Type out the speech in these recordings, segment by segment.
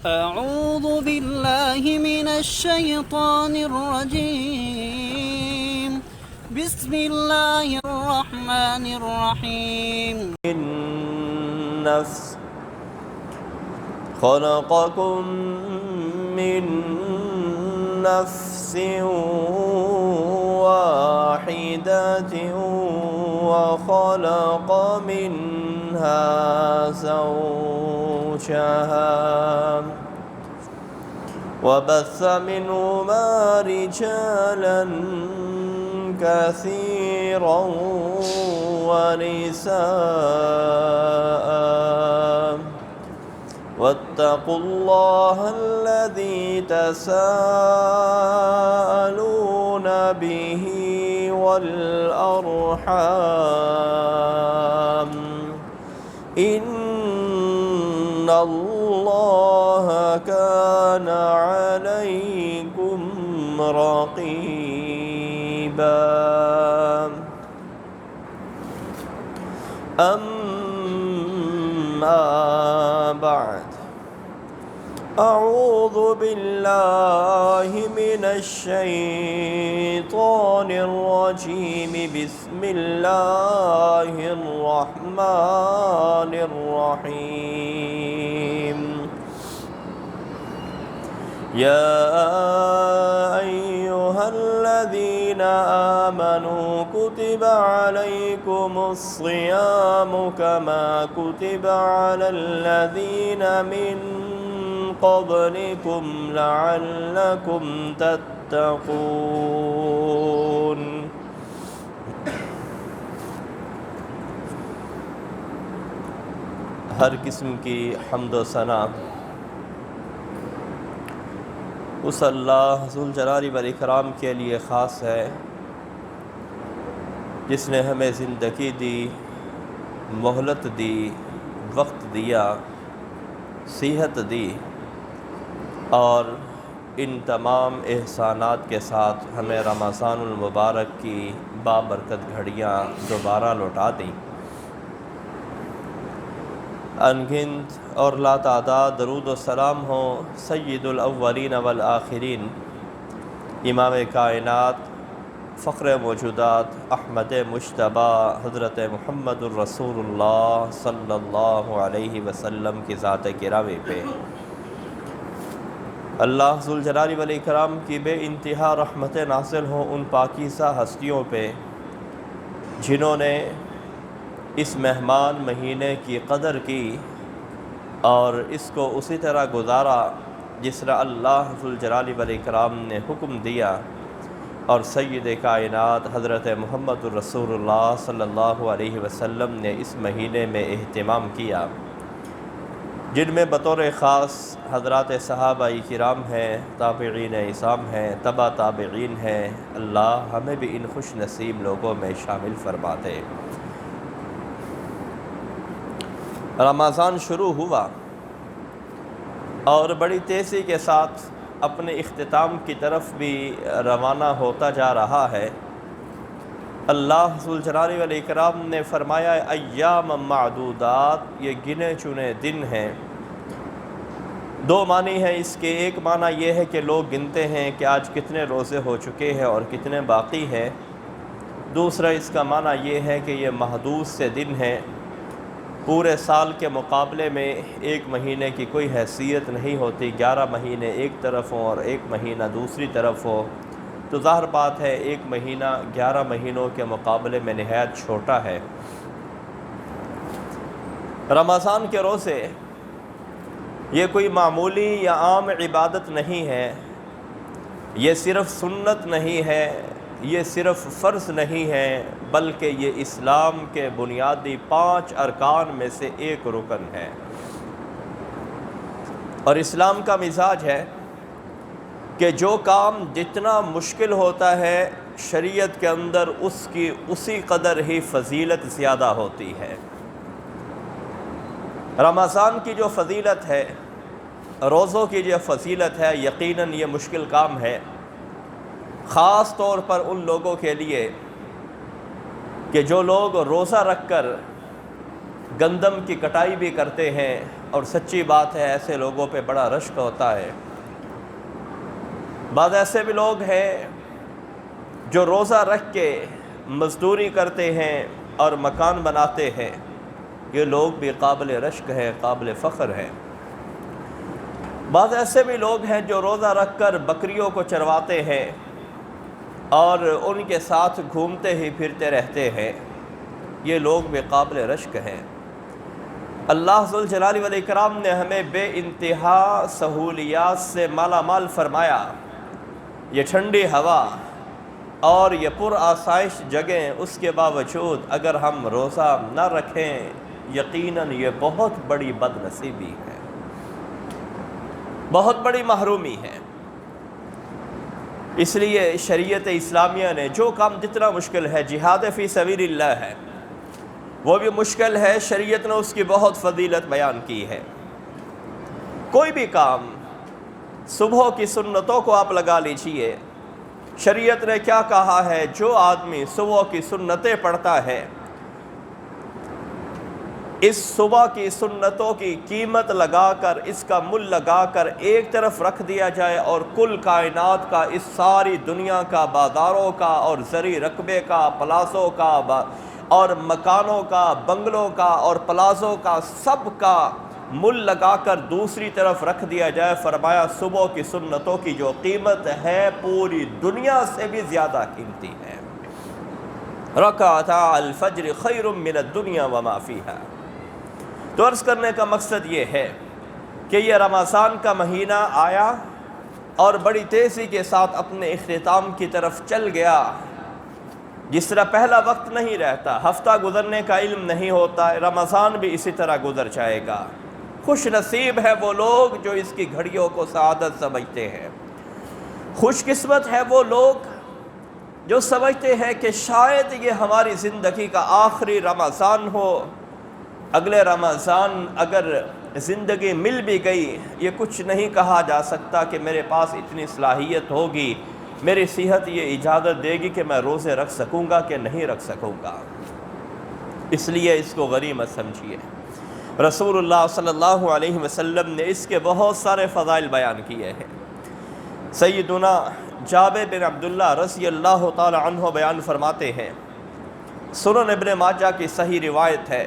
أعوذ بالله من الشيطان الرجيم. بسم الله الرحمن الرحيم. النفس خلقكم من نفس واحدة وخلق منها زوجها وبث منهما رجالا كثيرا ونساء واتقوا الله الذي تساءلون به والأرحام إن الله كان عليكم رقيبا. أما بعد، أعوذ بالله من الشيطان الرجيم. بسم الله الرحمن الرحيم. يا أيها الذين آمنوا كتب عليكم الصيام كما كتب على الذين من قبلكم لعلكم تتقون. ہر قسم کی حمد و ثنا اس اللہ ذوالجلال والاکرام کے لیے خاص ہے جس نے ہمیں زندگی دی، مہلت دی، وقت دیا، صحت دی اور ان تمام احسانات کے ساتھ ہمیں رمضان المبارک کی بابرکت گھڑیاں دوبارہ لوٹا دیں۔ انگنت اور لا تعداد درود و سلام ہوں سید الاولین والآخرین، امام کائنات، فخر موجودات، احمد مجتبی حضرت محمد الرسول اللہ صلی اللہ علیہ وسلم کی ذات گرامی پہ، اللہ ذوالجلال والاکرام کی بے انتہا رحمتیں نازل ہوں ان پاکیزہ ہستیوں پہ جنہوں نے اس مہمان مہینے کی قدر کی اور اس کو اسی طرح گزارا جس طرح اللہ ذوالجلال والاکرام نے حکم دیا، اور سید کائنات حضرت محمد الرسول اللہ صلی اللہ علیہ وسلم نے اس مہینے میں اہتمام کیا، جن میں بطور خاص حضرات صحابہ کرام ہیں، تابعین اعظام ہیں، تبع تابعین ہیں۔ اللہ ہمیں بھی ان خوش نصیب لوگوں میں شامل فرما دے۔ رمضان شروع ہوا اور بڑی تیزی کے ساتھ اپنے اختتام کی طرف بھی روانہ ہوتا جا رہا ہے۔ اللہ ذوالجلال والاکرام نے فرمایا ایام معدودات، یہ گنے چنے دن ہیں۔ دو معنی ہیں اس کے، ایک معنی یہ ہے کہ لوگ گنتے ہیں کہ آج کتنے روزے ہو چکے ہیں اور کتنے باقی ہیں۔ دوسرا اس کا معنی یہ ہے کہ یہ محدود سے دن ہیں، پورے سال کے مقابلے میں ایک مہینے کی کوئی حیثیت نہیں ہوتی۔ 11 مہینے ایک طرف ہوں اور ایک مہینہ دوسری طرف ہو تو ظاہر بات ہے ایک مہینہ 11 مہینوں کے مقابلے میں نہایت چھوٹا ہے۔ رمضان کے روزے یہ کوئی معمولی یا عام عبادت نہیں ہے، یہ صرف سنت نہیں ہے، یہ صرف فرض نہیں ہے، بلکہ یہ اسلام کے بنیادی 5 ارکان میں سے ایک رکن ہے۔ اور اسلام کا مزاج ہے کہ جو کام جتنا مشکل ہوتا ہے شریعت کے اندر اس کی اسی قدر ہی فضیلت زیادہ ہوتی ہے۔ رمضان کی جو فضیلت ہے، روزوں کی جو فضیلت ہے، یقیناً یہ مشکل کام ہے، خاص طور پر ان لوگوں کے لیے کہ جو لوگ روزہ رکھ کر گندم کی کٹائی بھی کرتے ہیں اور سچی بات ہے ایسے لوگوں پہ بڑا رشک ہوتا ہے۔ بعض ایسے بھی لوگ ہیں جو روزہ رکھ کے مزدوری کرتے ہیں اور مکان بناتے ہیں، یہ لوگ بھی قابل رشک ہیں، قابل فخر ہیں۔ بعض ایسے بھی لوگ ہیں جو روزہ رکھ کر بکریوں کو چرواتے ہیں اور ان کے ساتھ گھومتے ہی پھرتے رہتے ہیں، یہ لوگ بھی قابل رشک ہیں۔ اللہ ذوالجلال والاکرام نے ہمیں بے انتہا سہولیات سے مالا مال فرمایا، یہ ٹھنڈی ہوا اور یہ پر آسائش جگہیں، اس کے باوجود اگر ہم روزہ نہ رکھیں یقیناً یہ بہت بڑی بد نصیبی ہے، بہت بڑی محرومی ہے۔ اس لیے شریعت اسلامیہ نے جو کام جتنا مشکل ہے، جہاد فی سبیل اللہ ہے، وہ بھی مشکل ہے، شریعت نے اس کی بہت فضیلت بیان کی ہے۔ کوئی بھی کام، صبح کی سنتوں کو آپ لگا لیجئے، شریعت نے کیا کہا ہے؟ جو آدمی صبح کی سنتیں پڑھتا ہے، اس صبح کی سنتوں کی قیمت لگا کر، اس کا مل لگا کر ایک طرف رکھ دیا جائے اور کل کائنات کا، اس ساری دنیا کا، بازاروں کا اور زرعی رقبے کا، پلازوں کا اور مکانوں کا، بنگلوں کا اور پلازوں کا، سب کا مل لگا کر دوسری طرف رکھ دیا جائے، فرمایا صبح کی سنتوں کی جو قیمت ہے پوری دنیا سے بھی زیادہ قیمتی ہے۔ رکعتا الفجر خیر من الدنیا وما فیہا۔ تو عرض کرنے کا مقصد یہ ہے کہ یہ رمضان کا مہینہ آیا اور بڑی تیزی کے ساتھ اپنے اختتام کی طرف چل گیا۔ جس طرح پہلا وقت نہیں رہتا، ہفتہ گزرنے کا علم نہیں ہوتا، رمضان بھی اسی طرح گزر جائے گا۔ خوش نصیب ہے وہ لوگ جو اس کی گھڑیوں کو سعادت سمجھتے ہیں، خوش قسمت ہے وہ لوگ جو سمجھتے ہیں کہ شاید یہ ہماری زندگی کا آخری رمضان ہو، اگلے رمضان اگر زندگی مل بھی گئی، یہ کچھ نہیں کہا جا سکتا کہ میرے پاس اتنی صلاحیت ہوگی، میری صحت یہ اجازت دے گی کہ میں روزے رکھ سکوں گا کہ نہیں رکھ سکوں گا۔ اس لیے اس کو غنیمت سمجھیے۔ رسول اللہ صلی اللہ علیہ وسلم نے اس کے بہت سارے فضائل بیان کیے ہیں۔ سیدنا جابر بن عبداللہ رضی اللہ تعالی عنہ بیان فرماتے ہیں، سنن ابن ماجہ کی صحیح روایت ہے،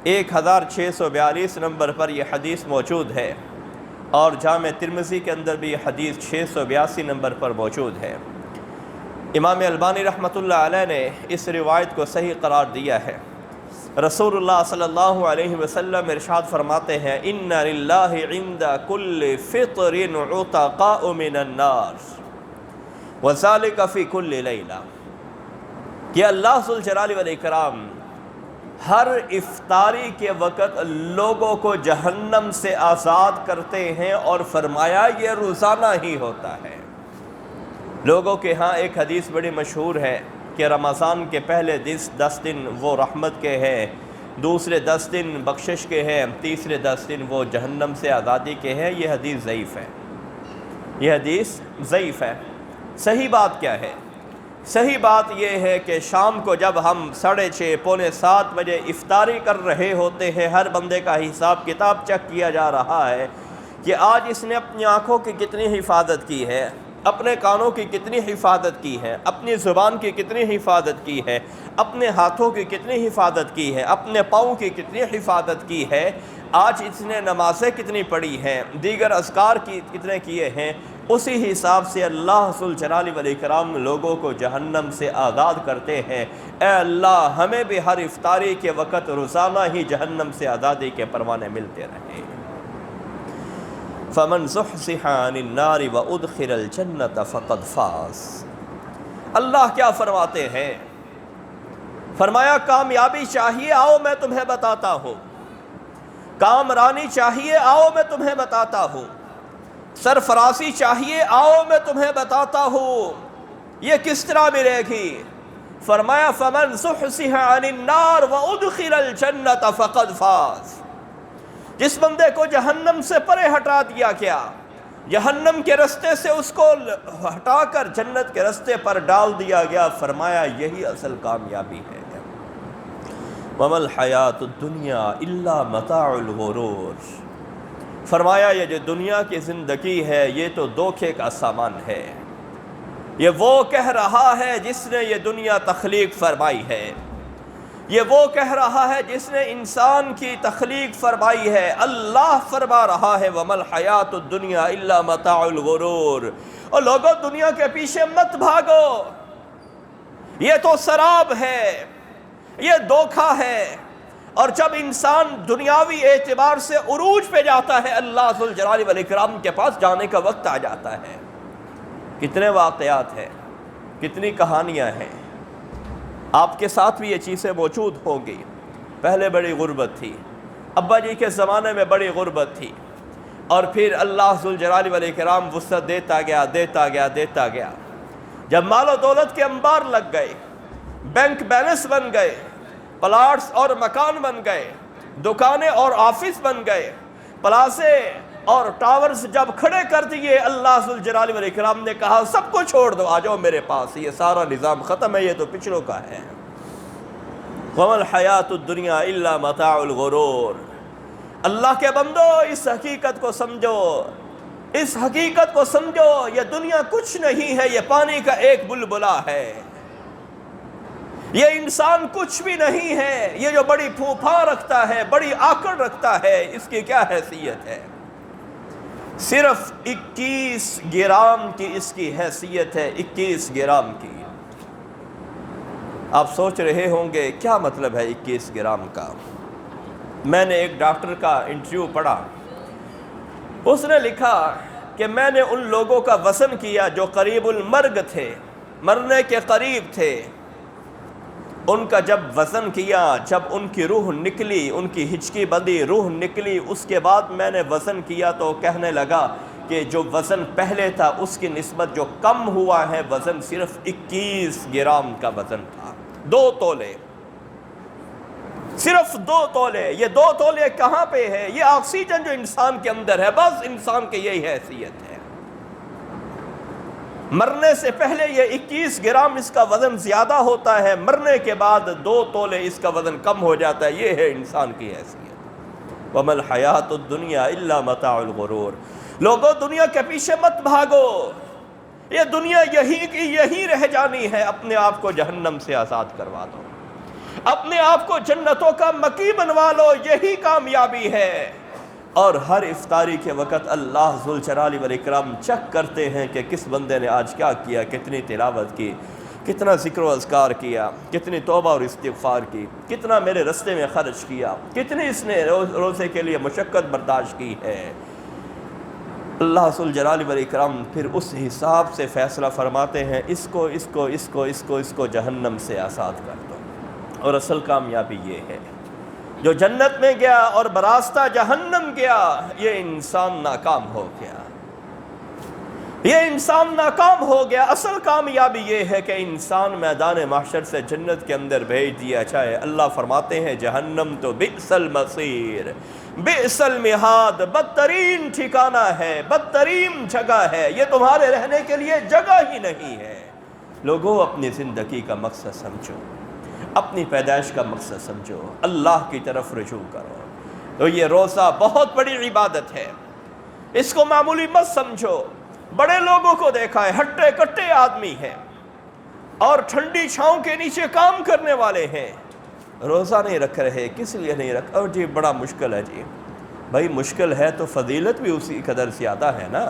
1642 نمبر پر یہ حدیث موجود ہے، اور جامع ترمذی کے اندر بھی یہ حدیث 682 نمبر پر موجود ہے۔ امام البانی رحمۃ اللہ علیہ نے اس روایت کو صحیح قرار دیا ہے۔ رسول اللہ صلی اللہ علیہ وسلم ارشاد فرماتے ہیں، ان للہ عند کل فطر عتقاء من النار وذلك فی کل لیلہ، کہ اللہ ذوالجلال والاکرام ہر افطاری کے وقت لوگوں کو جہنم سے آزاد کرتے ہیں، اور فرمایا یہ روزانہ ہی ہوتا ہے۔ لوگوں کے ہاں ایک حدیث بڑی مشہور ہے کہ رمضان کے پہلے 10 دن وہ رحمت کے ہیں، دوسرے 10 دن بخشش کے ہیں، تیسرے 10 دن وہ جہنم سے آزادی کے ہیں۔ یہ حدیث ضعیف ہے، یہ حدیث ضعیف ہے۔ صحیح بات کیا ہے؟ صحیح بات یہ ہے کہ شام کو جب ہم 6:30 پونے 7 بجے افطاری کر رہے ہوتے ہیں، ہر بندے کا حساب کتاب چیک کیا جا رہا ہے کہ آج اس نے اپنی آنکھوں کی کتنی حفاظت کی ہے، اپنے کانوں کی کتنی حفاظت کی ہے، اپنی زبان کی کتنی حفاظت کی ہے، اپنے ہاتھوں کی کتنی حفاظت کی ہے، اپنے پاؤں کی کتنی حفاظت کی ہے، آج اس نے نمازیں کتنی پڑھی ہیں، دیگر اذکار کتنے کیے ہیں۔ اسی حساب سے اللہ ذوالجلال والاکرام لوگوں کو جہنم سے آزاد کرتے ہیں۔ اے اللہ ہمیں بھی ہر افطاری کے وقت روزانہ ہی جہنم سے آزادی کے پروانے ملتے رہیں۔ فمن زحزح عن النار وادخل الجنة فقد فاز۔ اللہ کیا فرماتے ہیں؟ فرمایا کامیابی چاہیے، آؤ میں تمہیں بتاتا ہوں، کامرانی چاہیے، آؤ میں تمہیں بتاتا ہوں، سرفرازی چاہیے، آؤ میں تمہیں بتاتا ہوں، یہ کس طرح ملے گی؟ فرمایا فمن زحزح عن النار وادخل الجنة فقد فاز۔ جس بندے کو جہنم سے پرے ہٹا دیا گیا، جہنم کے رستے سے اس کو ہٹا کر جنت کے رستے پر ڈال دیا گیا، فرمایا یہی اصل کامیابی ہے۔ وَمَا الْحَيَاةُ الدُّنْيَا إِلَّا مَتَاعُ الْغُرُورِ۔ فرمایا یہ جو دنیا کی زندگی ہے یہ تو دھوکے کا سامان ہے۔ یہ وہ کہہ رہا ہے جس نے یہ دنیا تخلیق فرمائی ہے، یہ وہ کہہ رہا ہے جس نے انسان کی تخلیق فرمائی ہے۔ اللہ فرما رہا ہے وَمَا الْحَيَاةُ الدُّنْيَا إِلَّا مَتَاعُ الْغُرُورِ۔ اور لوگوں دنیا کے پیچھے مت بھاگو، یہ تو سراب ہے، یہ دھوکہ ہے۔ اور جب انسان دنیاوی اعتبار سے عروج پہ جاتا ہے اللہ ذوالجلال والاکرام کے پاس جانے کا وقت آ جاتا ہے۔ کتنے واقعات ہیں، کتنی کہانیاں ہیں، آپ کے ساتھ بھی یہ چیزیں موجود ہوں گی۔ پہلے بڑی غربت تھی، ابا جی کے زمانے میں بڑی غربت تھی، اور پھر اللہ ذوالجلال والاکرام وسعت دیتا گیا۔ جب مال و دولت کے انبار لگ گئے، بینک بیلنس بن گئے، پلاٹس اور مکان بن گئے، دکانیں اور آفس بن گئے، پلازے اور ٹاورز جب کھڑے کر دیے، اللہ ذوالجلال والاکرام نے کہا سب کو چھوڑ دو، آ جاؤ میرے پاس، یہ سارا نظام ختم ہے، یہ تو پچھلوں کا ہے۔ وَمَا الْحَيَاةُ الدُّنْيَا إِلَّا مَتَاعُ الْغُرُورِ۔ اللہ کے بندو اس حقیقت کو سمجھو، اس حقیقت کو سمجھو، یہ دنیا کچھ نہیں ہے، یہ پانی کا ایک بلبلا ہے، یہ انسان کچھ بھی نہیں ہے، یہ جو بڑی پھوپھا رکھتا ہے، بڑی آکڑ رکھتا ہے، اس کی کیا حیثیت ہے؟ صرف 21 گرام کی اس کی حیثیت ہے، 21 گرام کی۔ آپ سوچ رہے ہوں گے کیا مطلب ہے 21 گرام کا؟ میں نے ایک ڈاکٹر کا انٹرویو پڑھا، اس نے لکھا کہ میں نے ان لوگوں کا وزن کیا جو قریب المرگ تھے، مرنے کے قریب تھے، ان کا جب وزن کیا، جب ان کی روح نکلی، ان کی ہچکی بندی روح نکلی، اس کے بعد میں نے وزن کیا تو کہنے لگا کہ جو وزن پہلے تھا اس کی نسبت جو کم ہوا ہے وزن صرف 21 گرام کا وزن تھا، 2 تولے، صرف 2 تولے۔ یہ 2 تولے کہاں پہ ہے؟ یہ آکسیجن جو انسان کے اندر ہے، بس انسان کی یہی حیثیت ہے۔ مرنے سے پہلے یہ 21 گرام اس کا وزن زیادہ ہوتا ہے، مرنے کے بعد 2 تولے اس کا وزن کم ہو جاتا ہے۔ یہ ہے انسان کی حیثیت۔ وَمَا الْحَيَاةُ الدُّنْيَا إِلَّا مَتَاعُ الْغُرُورِ۔ لوگوں دنیا کے پیچھے مت بھاگو، یہ دنیا یہی کی یہی رہ جانی ہے، اپنے آپ کو جہنم سے آزاد کروا دو، اپنے آپ کو جنتوں کا مکی بنوا لو، یہی کامیابی ہے۔ اور ہر افطاری کے وقت اللہ ذوالجلال والاکرام چیک کرتے ہیں کہ کس بندے نے آج کیا کیا، کتنی تلاوت کی، کتنا ذکر و اذکار کیا، کتنی توبہ اور استغفار کی، کتنا میرے رستے میں خرچ کیا، کتنی اس نے روزے کے لیے مشقت برداشت کی ہے۔ اللہ ذوالجلال والاکرام پھر اس حساب سے فیصلہ فرماتے ہیں، اس کو جہنم سے آزاد کر دو۔ اور اصل کامیابی یہ ہے، جو جنت میں گیا اور براستہ جہنم گیا، یہ انسان ناکام ہو گیا، یہ انسان ناکام ہو گیا۔ اصل کامیابی یہ ہے کہ انسان میدان محشر سے جنت کے اندر بھیج دیا جائے۔ اللہ فرماتے ہیں جہنم تو بئس المصیر، بئس المہاد، بدترین ٹھکانہ ہے، بدترین جگہ ہے، یہ تمہارے رہنے کے لیے جگہ ہی نہیں ہے۔ لوگوں اپنی زندگی کا مقصد سمجھو، اپنی پیدائش کا مقصد سمجھو، اللہ کی طرف رجوع کرو۔ تو یہ روزہ بہت بڑی عبادت ہے، اس کو معمولی مت سمجھو۔ بڑے لوگوں کو دیکھا ہے، ہٹے کٹے آدمی ہیں اور ٹھنڈی چھاؤں کے نیچے کام کرنے والے ہیں، روزہ نہیں رکھ رہے۔ کس لیے نہیں رکھ؟ اور جی بڑا مشکل ہے۔ جی بھائی مشکل ہے تو فضیلت بھی اسی قدر زیادہ ہے نا،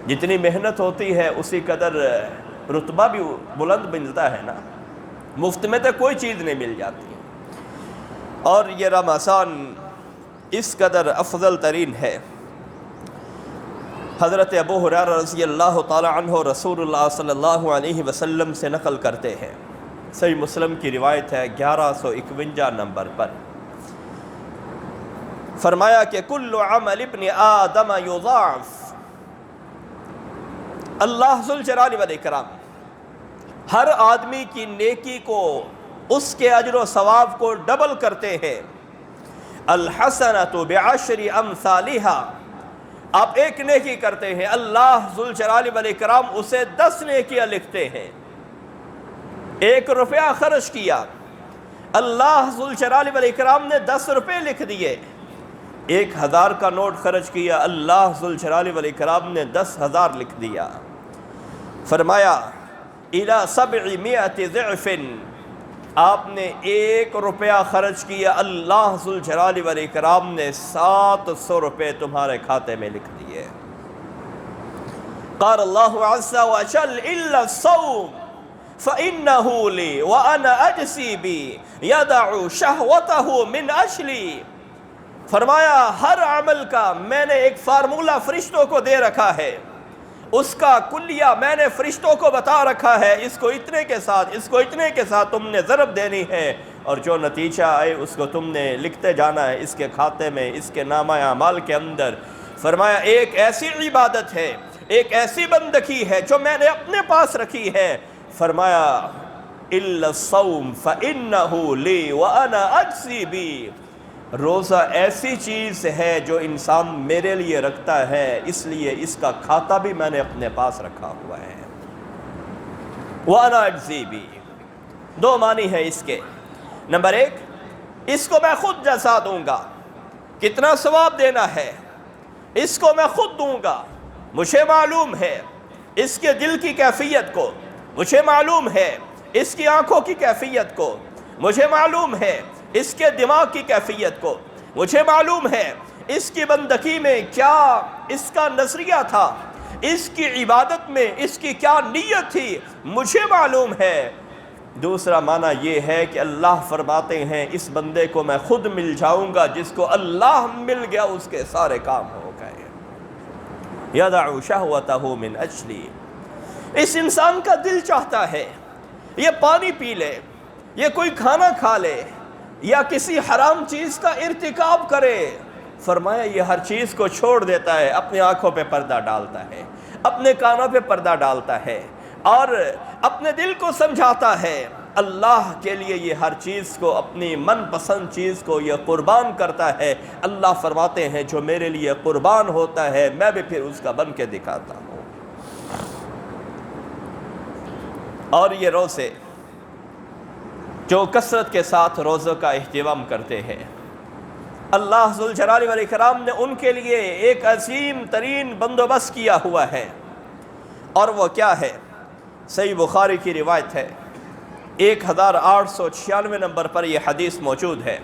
جتنی محنت ہوتی ہے اسی قدر رتبہ بھی بلند ملتا ہے نا، مفت میں تو کوئی چیز نہیں مل جاتی۔ اور یہ رمضان اس قدر افضل ترین ہے۔ حضرت ابو ہریرہ رضی اللہ تعالی عنہ رسول اللہ صلی اللہ علیہ وسلم سے نقل کرتے ہیں، صحیح مسلم کی روایت ہے 1151 نمبر پر، فرمایا کہ کل عمل ابن آدم یضاعف۔ اللہ ذوالجلال والاکرام ہر آدمی کی نیکی کو، اس کے اجر و ثواب کو ڈبل کرتے ہیں۔ الحسنۃ بعشر امثالھا، آپ ایک نیکی کرتے ہیں، اللہ ذوالجلال والاکرام اسے 10 نیکیاں لکھتے ہیں۔ 1 روپیہ خرچ کیا، اللہ ذوالجلال والاکرام نے 10 روپے لکھ دیے، 1000 کا نوٹ خرچ کیا، اللہ ذوالجلال والاکرام نے 10,000 لکھ دیا۔ فرمایا اِلَى 700 ضِعْفٍ، آپ نے 1 روپیہ خرچ کیا، اللہ ذوالجلال والاکرام نے 700 روپے تمہارے کھاتے میں لکھ دیے۔ قال اللہ عز وجل إِلَّا الصَّوْمَ فَإِنَّهُ لِي وَأَنَا أَجْزِي بِهِ يَدَعُ شَهْوَتَهُ مِنْ أَجْلِي۔ فرمایا ہر عمل کا میں نے ایک فارمولہ فرشتوں کو دے رکھا ہے، اس کا کلیہ میں نے فرشتوں کو بتا رکھا ہے، اس کو اتنے کے ساتھ، اس کو اتنے کے ساتھ تم نے ضرب دینی ہے، اور جو نتیجہ آئے اس کو تم نے لکھتے جانا ہے اس کے کھاتے میں، اس کے نامہ اعمال کے اندر۔ فرمایا ایک ایسی عبادت ہے، ایک ایسی بندگی ہے جو میں نے اپنے پاس رکھی ہے۔ فرمایا إِلَّا الصَّوْمَ فَإِنَّهُ لِي وَأَنَا أَجْزِي بِهِ، روزہ ایسی چیز ہے جو انسان میرے لیے رکھتا ہے، اس لیے اس کا کھاتا بھی میں نے اپنے پاس رکھا ہوا ہے۔ وَأَنَا أَجْزِي بِهِ، 2 معنی ہے اس کے۔ نمبر 1، اس کو میں خود جزا دوں گا، کتنا ثواب دینا ہے اس کو میں خود دوں گا، مجھے معلوم ہے اس کے دل کی کیفیت کو، مجھے معلوم ہے اس کی آنکھوں کی کیفیت کو، مجھے معلوم ہے اس کے دماغ کی کیفیت کو، مجھے معلوم ہے اس کی بندگی میں کیا اس کا نظریہ تھا، اس کی عبادت میں اس کی کیا نیت تھی، مجھے معلوم ہے۔ دوسرا معنی یہ ہے کہ اللہ فرماتے ہیں اس بندے کو میں خود مل جاؤں گا، جس کو اللہ مل گیا اس کے سارے کام ہو گئے۔ یدع شہوتہ من اجلی، اس انسان کا دل چاہتا ہے یہ پانی پی لے، یہ کوئی کھانا کھا لے، یا کسی حرام چیز کا ارتکاب کرے۔ فرمایا یہ ہر چیز کو چھوڑ دیتا ہے، اپنی آنکھوں پہ پردہ ڈالتا ہے، اپنے کانوں پہ پردہ ڈالتا ہے، اور اپنے دل کو سمجھاتا ہے اللہ کے لیے یہ ہر چیز کو، اپنی من پسند چیز کو یہ قربان کرتا ہے۔ اللہ فرماتے ہیں جو میرے لیے قربان ہوتا ہے میں بھی پھر اس کا بن کے دکھاتا ہوں۔ اور یہ روزے جو کثرت کے ساتھ روزوں کا اہتمام کرتے ہیں، اللہ ذوالجلال والاکرام نے ان کے لیے ایک عظیم ترین بندوبست کیا ہوا ہے، اور وہ کیا ہے؟ صحیح بخاری کی روایت ہے، 1896 نمبر پر یہ حدیث موجود ہے۔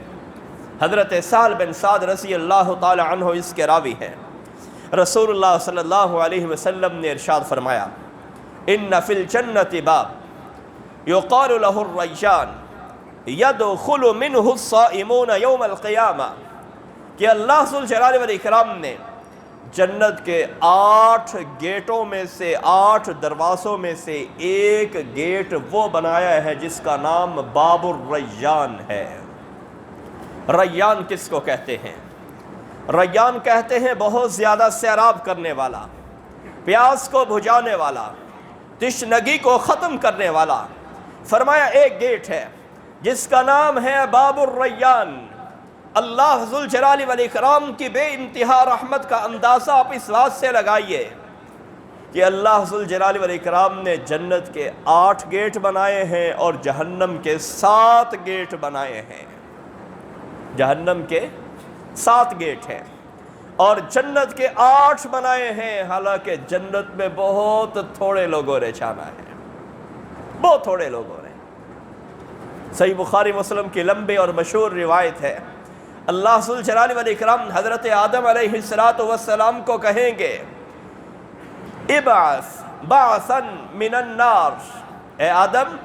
حضرت سہل بن سعد رضی اللہ تعالی عنہ اس کے راوی ہیں۔ رسول اللہ صلی اللہ علیہ وسلم نے ارشاد فرمایا، ان فی الجنت باب یقال له الریان یدخل منہ الصائمون یوم القیامہ، کہ اللہ ذوالجلال والاکرام نے جنت کے 8 گیٹوں میں سے، 8 دروازوں میں سے ایک گیٹ وہ بنایا ہے جس کا نام باب الریان ہے۔ ریان کس کو کہتے ہیں؟ ریان کہتے ہیں بہت زیادہ سیراب کرنے والا، پیاس کو بجھانے والا، تشنگی کو ختم کرنے والا۔ فرمایا ایک گیٹ ہے جس کا نام ہے باب الریان۔ اللہ ذوالجلال والاکرام کی بے انتہا رحمت کا اندازہ آپ اس بات سے لگائیے کہ اللہ ذوالجلال والاکرام نے جنت کے 8 گیٹ بنائے ہیں اور جہنم کے 7 گیٹ بنائے ہیں۔ جہنم کے 7 گیٹ ہیں اور جنت کے 8 بنائے ہیں، حالانکہ جنت میں بہت تھوڑے لوگوں نے جانا ہے، بہت تھوڑے لوگوں نے۔ صحیح بخاری مسلم کی لمبی اور مشہور روایت ہے، اللہ ذوالجلال والاکرام حضرت آدم علیہ السلام کو کہیں گے، ابعث بعثا من النار، اے آدم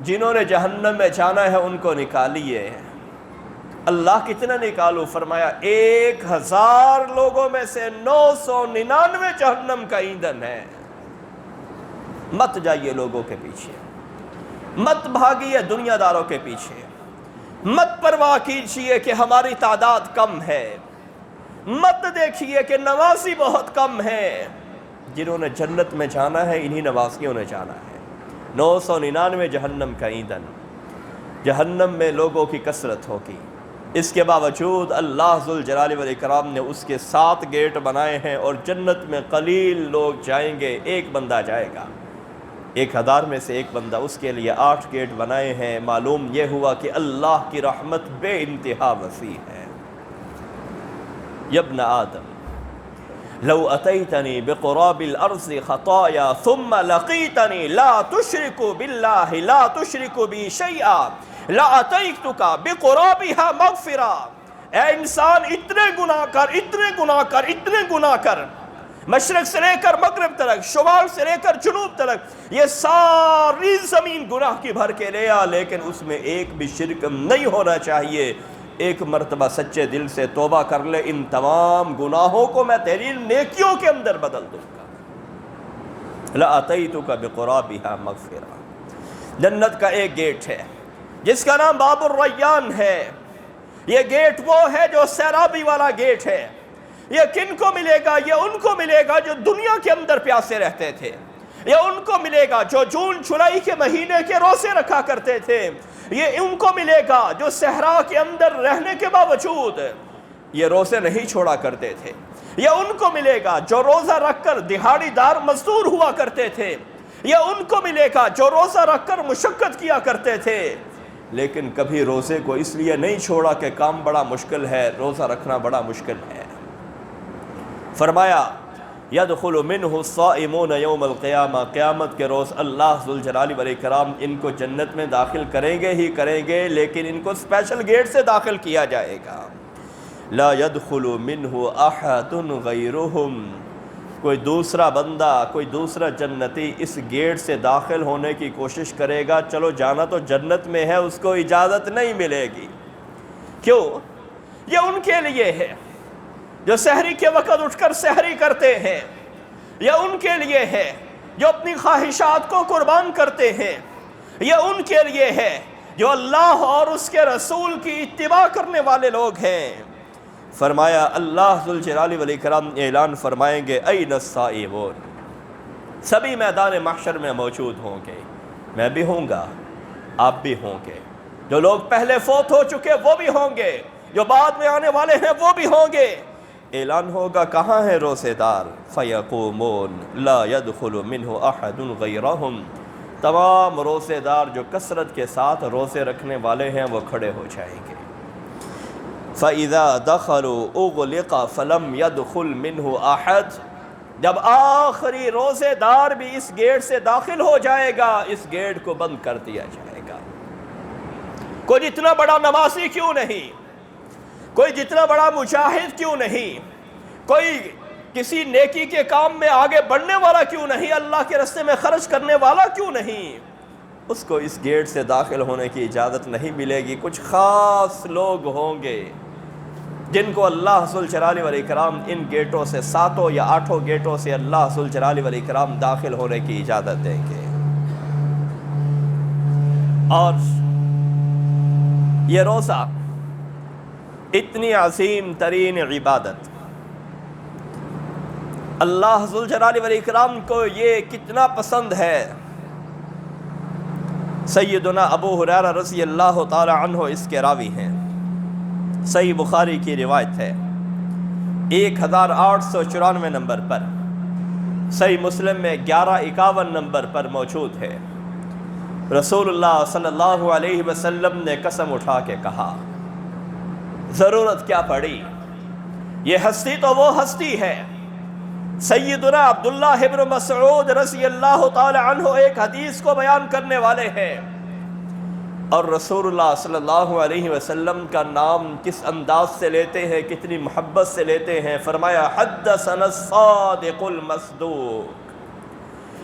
جنہوں نے جہنم میں جانا ہے ان کو نکالیے۔ اللہ کتنا نکالو؟ فرمایا 1000 لوگوں میں سے 999 جہنم کا ایندھن ہے۔ مت جائیے لوگوں کے پیچھے، مت بھاگیے دنیا داروں کے پیچھے، مت پرواہ کیجئے کہ ہماری تعداد کم ہے، مت دیکھیے کہ نمازی بہت کم ہے۔ جنہوں نے جنت میں جانا ہے انہی نمازیوں نے جانا ہے۔ 999 جہنم کا ایندھن، جہنم میں لوگوں کی کثرت ہوگی، اس کے باوجود اللہ ذوالجلال والاکرام نے اس کے 7 گیٹ بنائے ہیں اور جنت میں قلیل لوگ جائیں گے، ایک بندہ جائے گا۔ 1000 میں سے ایک بندہ، اس کے لیے 8 گیٹ بنائے ہیں۔ معلوم یہ ہوا کہ اللہ کی رحمت بے انتہا وسیع ہے۔ یا ابن آدم لو اتیتنی بقراب الارض خطایا ثم لقیتنی لا تشرک باللہ لا تشرک بی شیئا لاتیتک بقرابها مغفرہ۔ اے انسان، اتنے گناہ کر، مشرق سے لے کر مغرب تلک، شمال سے لے کر جنوب تلک، یہ ساری زمین گناہ کی بھر کے لے آ، لیکن اس میں ایک بھی شرک نہیں ہونا چاہیے۔ ایک مرتبہ سچے دل سے توبہ کر لے، ان تمام گناہوں کو میں تیری نیکیوں کے اندر بدل دوں گا۔ لَأَتَيْتُكَ بِقُرَابِهَا مَغْفِرَةً۔ جنت کا ایک گیٹ ہے جس کا نام باب الریان ہے۔ یہ گیٹ وہ ہے جو سیرابی والا گیٹ ہے۔ یہ کن کو ملے گا؟ یہ ان کو ملے گا جو دنیا کے اندر پیاسے رہتے تھے۔ یہ ان کو ملے گا جو جون جولائی کے مہینے کے روزے رکھا کرتے تھے۔ یہ ان کو ملے گا جو صحرا کے اندر رہنے کے باوجود یہ روزے نہیں چھوڑا کرتے تھے۔ یہ ان کو ملے گا جو روزہ رکھ کر دہاڑی دار مزدور ہوا کرتے تھے۔ یہ ان کو ملے گا جو روزہ رکھ کر مشقت کیا کرتے تھے، لیکن کبھی روزے کو اس لیے نہیں چھوڑا کہ کام بڑا مشکل ہے، روزہ رکھنا بڑا مشکل ہے۔ فرمایا یدخل منہ الصائمون یوم القیامہ، قیامت کے روز اللہ ذوالجلال والاکرام ان کو جنت میں داخل کریں گے، لیکن ان کو اسپیشل گیٹ سے داخل کیا جائے گا۔ لا يدخل منہ احد غیرہم، کوئی دوسرا بندہ، کوئی دوسرا جنتی اس گیٹ سے داخل ہونے کی کوشش کرے گا، چلو جانا تو جنت میں ہے، اس کو اجازت نہیں ملے گی۔ کیوں؟ یہ ان کے لیے ہے جو سحری کے وقت اٹھ کر سحری کرتے ہیں۔ یہ ان کے لیے ہے جو اپنی خواہشات کو قربان کرتے ہیں۔ یہ ان کے لیے ہے جو اللہ اور اس کے رسول کی اتباع کرنے والے لوگ ہیں۔ فرمایا اللہ ذوالجلال والاکرام اعلان فرمائیں گے این الصائمون، سبھی میدان محشر میں موجود ہوں گے، میں بھی ہوں گا، آپ بھی ہوں گے، جو لوگ پہلے فوت ہو چکے وہ بھی ہوں گے، جو بعد میں آنے والے ہیں وہ بھی ہوں گے۔ اعلان ہوگا کہاں ہے روزے دار؟ فیقومون لا يدخل منہ احد غیرہم، تمام روزے دار جو کثرت کے ساتھ روزے رکھنے والے ہیں وہ کھڑے ہو جائیں گے۔ فَإِذَا دَخَلُوا أُغْلِقَ فَلَمْ يَدْخُلْ مِنْهُ أَحَدٌ، جب آخری روزے دار بھی اس گیٹ سے داخل ہو جائے گا، اس گیٹ کو بند کر دیا جائے گا۔ کوئی جتنا بڑا نمازی کیوں نہیں، کوئی جتنا بڑا مجاہد کیوں نہیں، کوئی کسی نیکی کے کام میں آگے بڑھنے والا کیوں نہیں، اللہ کے راستے میں خرچ کرنے والا کیوں نہیں، اس کو اس گیٹ سے داخل ہونے کی اجازت نہیں ملے گی۔ کچھ خاص لوگ ہوں گے جن کو اللہ ذوالجلال والاکرام ان گیٹوں سے 7 یا 8 گیٹوں سے اللہ ذوالجلال والاکرام داخل ہونے کی اجازت دیں گے۔ اور یہ روزہ اتنی عظیم ترین عبادت، اللہ ذوالجلال والاکرام کو یہ کتنا پسند ہے۔ سیدنا ابو ہریرہ رضی اللہ تعالی عنہ اس کے راوی ہیں، صحیح بخاری کی روایت ہے، 1894 نمبر پر، صحیح مسلم میں 1151 نمبر پر موجود ہے۔ رسول اللہ صلی اللہ علیہ وسلم نے قسم اٹھا کے کہا، ضرورت کیا پڑی، یہ ہستی تو وہ ہستی ہے۔ سیدنا عبداللہ ابن مسعود رضی اللہ تعالی عنہ ایک حدیث کو بیان کرنے والے ہیں، اور رسول اللہ صلی اللہ علیہ وسلم کا نام کس انداز سے لیتے ہیں، کتنی محبت سے لیتے ہیں۔ فرمایا حدثنا الصادق المصدوق،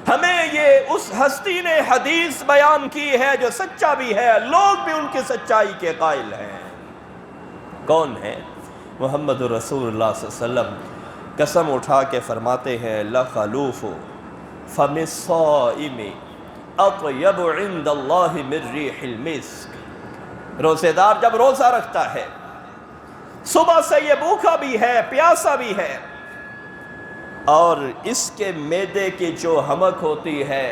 ہمیں یہ اس ہستی نے حدیث بیان کی ہے جو سچا بھی ہے، لوگ بھی ان کی سچائی کے قائل ہیں۔ کون ہے؟ محمد رسول اللہ صلی اللہ علیہ وسلم قسم اٹھا کے فرماتے ہیں، لخلوف فم الصائم اطیب عند اللہ من ریح المسک، روزے دار جب روزہ رکھتا ہے، صبح سے یہ بھوکا بھی ہے، پیاسا بھی ہے، اور اس کے معدے کی جو حمک ہوتی ہے،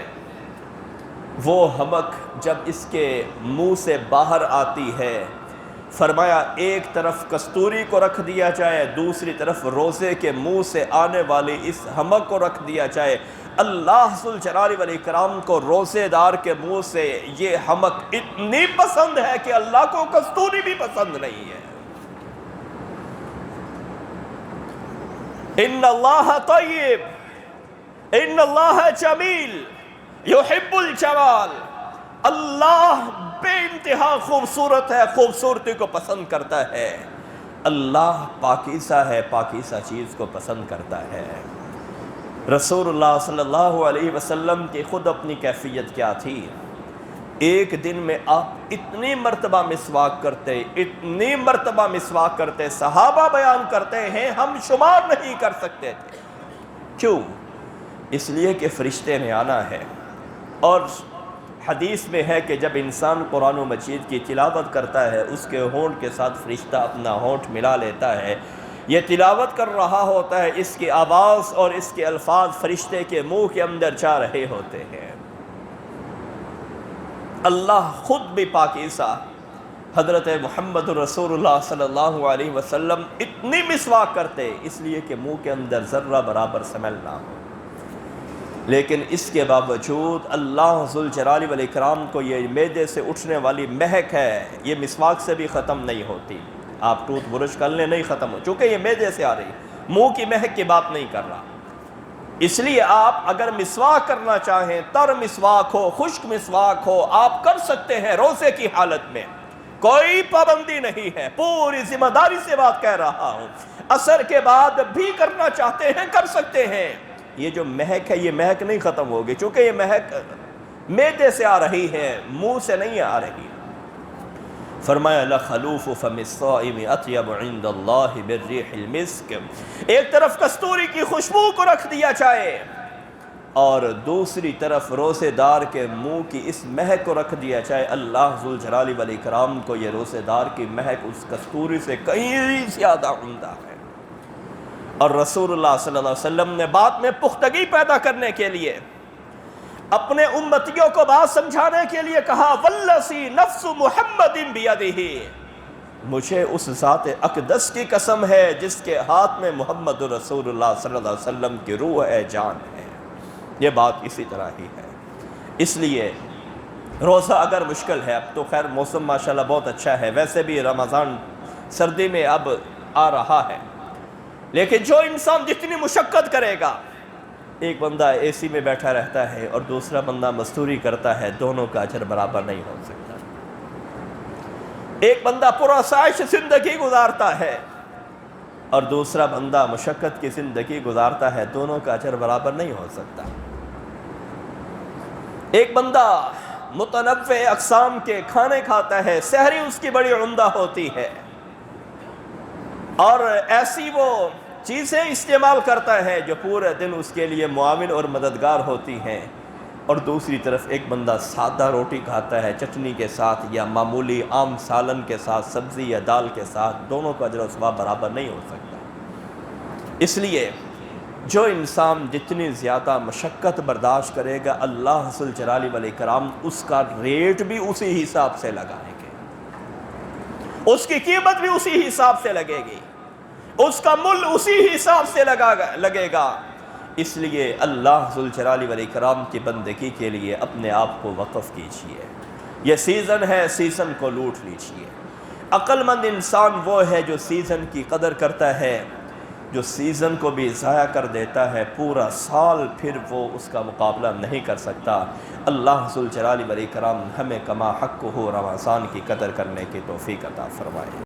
وہ حمک جب اس کے منہ سے باہر آتی ہے، فرمایا ایک طرف کستوری کو رکھ دیا جائے، دوسری طرف روزے کے منہ سے آنے والی اس حمک کو رکھ دیا جائے، اللہ ذوالجلال والاکرام کو روزے دار کے منہ سے یہ حمق اتنی پسند ہے کہ اللہ کو کستوری بھی پسند نہیں ہے۔ ان اللہ طیب ان اللہ جمیل یحب الجمال، اللہ بے انتہا خوبصورت ہے، خوبصورتی کو پسند کرتا ہے۔ اللہ پاکیزہ ہے، پاکیزہ چیز کو پسند کرتا ہے۔ رسول اللہ صلی اللہ علیہ وسلم کی خود اپنی کیفیت کیا تھی؟ ایک دن میں آپ اتنی مرتبہ مسواک کرتے، اتنی مرتبہ مسواک کرتے، صحابہ بیان کرتے ہیں ہم شمار نہیں کر سکتے تھے۔ کیوں؟ اس لیے کہ فرشتے نے آنا ہے، اور حدیث میں ہے کہ جب انسان قرآن و مجید کی تلاوت کرتا ہے اس کے ہونٹ کے ساتھ فرشتہ اپنا ہونٹ ملا لیتا ہے، یہ تلاوت کر رہا ہوتا ہے، اس کی آواز اور اس کے الفاظ فرشتے کے منہ کے اندر جا رہے ہوتے ہیں۔ اللہ خود بھی پاکیزہ، حضرت محمد رسول اللہ صلی اللہ علیہ وسلم اتنی مسواک کرتے اس لیے کہ منہ کے اندر ذرہ برابر سمیل نہ ہو، لیکن اس کے باوجود اللہ ذوالجلال والاکرام کو یہ معدے سے اٹھنے والی مہک ہے، یہ مسواک سے بھی ختم نہیں ہوتی۔ آپ ٹوتھ برش کر لیں نہیں ختم ہو، چونکہ یہ معدے سے آ رہی، منہ کی مہک کی بات نہیں کر رہا۔ اس لیے آپ اگر مسواک کرنا چاہیں، تر مسواک ہو، خشک مسواک ہو، آپ کر سکتے ہیں روزے کی حالت میں، کوئی پابندی نہیں ہے، پوری ذمہ داری سے بات کہہ رہا ہوں۔ عصر کے بعد بھی کرنا چاہتے ہیں کر سکتے ہیں۔ یہ جو مہک ہے یہ مہک نہیں ختم ہوگی، چونکہ یہ مہک معدے سے آ رہی ہے، منہ سے نہیں آ رہی۔ فرمایا لخلوف فم الصائم اطیب عند اللہ بالریح المسک، ایک طرف کستوری کی خوشبو کو رکھ دیا جائے اور دوسری طرف روزے دار کے منہ کی اس مہک کو رکھ دیا جائے، اللہ ذوالجلال والاکرام کو یہ روزے دار کی مہک اس کستوری سے کہیں زیادہ عمدہ ہے۔ اور رسول اللہ صلی اللہ علیہ وسلم نے بات میں پختگی پیدا کرنے کے لیے، اپنے امتیوں کو بات سمجھانے کے لیے کہا والذی نفس محمد بیدہ، مجھے اس ذات اقدس کی قسم ہے جس کے ہاتھ میں محمد رسول اللہ صلی اللہ علیہ وسلم کی روح ہے، جان ہے۔ یہ بات اسی طرح ہی ہے۔ اس لیے روزہ اگر مشکل ہے، اب تو خیر موسم ماشاءاللہ بہت اچھا ہے، ویسے بھی رمضان سردی میں اب آ رہا ہے، لیکن جو انسان جتنی مشقت کرے گا، ایک بندہ اے سی میں بیٹھا رہتا ہے اور دوسرا بندہ مزدوری کرتا ہے، دونوں کا اجر برابر نہیں ہو سکتا۔ ایک بندہ پرآسائش زندگی گزارتا ہے اور دوسرا بندہ مشقت کی زندگی گزارتا ہے، دونوں کا اجر برابر نہیں ہو سکتا۔ ایک بندہ متنوع اقسام کے کھانے کھاتا ہے، سحری اس کی بڑی عمدہ ہوتی ہے اور ایسی وہ چیزیں استعمال کرتا ہے جو پورے دن اس کے لیے معاون اور مددگار ہوتی ہیں، اور دوسری طرف ایک بندہ سادہ روٹی کھاتا ہے چٹنی کے ساتھ یا معمولی عام سالن کے ساتھ، سبزی یا دال کے ساتھ، دونوں کا اجر و ثواب برابر نہیں ہو سکتا۔ اس لیے جو انسان جتنی زیادہ مشقت برداشت کرے گا، اللہ ذوالجلال والاکرام اس کا ریٹ بھی اسی حساب سے لگائیں گے، اس کی قیمت بھی اسی حساب سے لگے گی، اس کا مل اسی حساب سے لگے گا۔ اس لیے اللہ ذوالجلال والاکرام کی بندگی کے لیے اپنے آپ کو وقف کیجئے۔ یہ سیزن ہے، سیزن کو لوٹ لیجئے۔ عقل مند انسان وہ ہے جو سیزن کی قدر کرتا ہے، جو سیزن کو بھی ضائع کر دیتا ہے پورا سال پھر وہ اس کا مقابلہ نہیں کر سکتا۔ اللہ ذوالجلال والاکرام ہمیں کما حق ہو رمضان کی قدر کرنے کی توفیق عطا فرمائے۔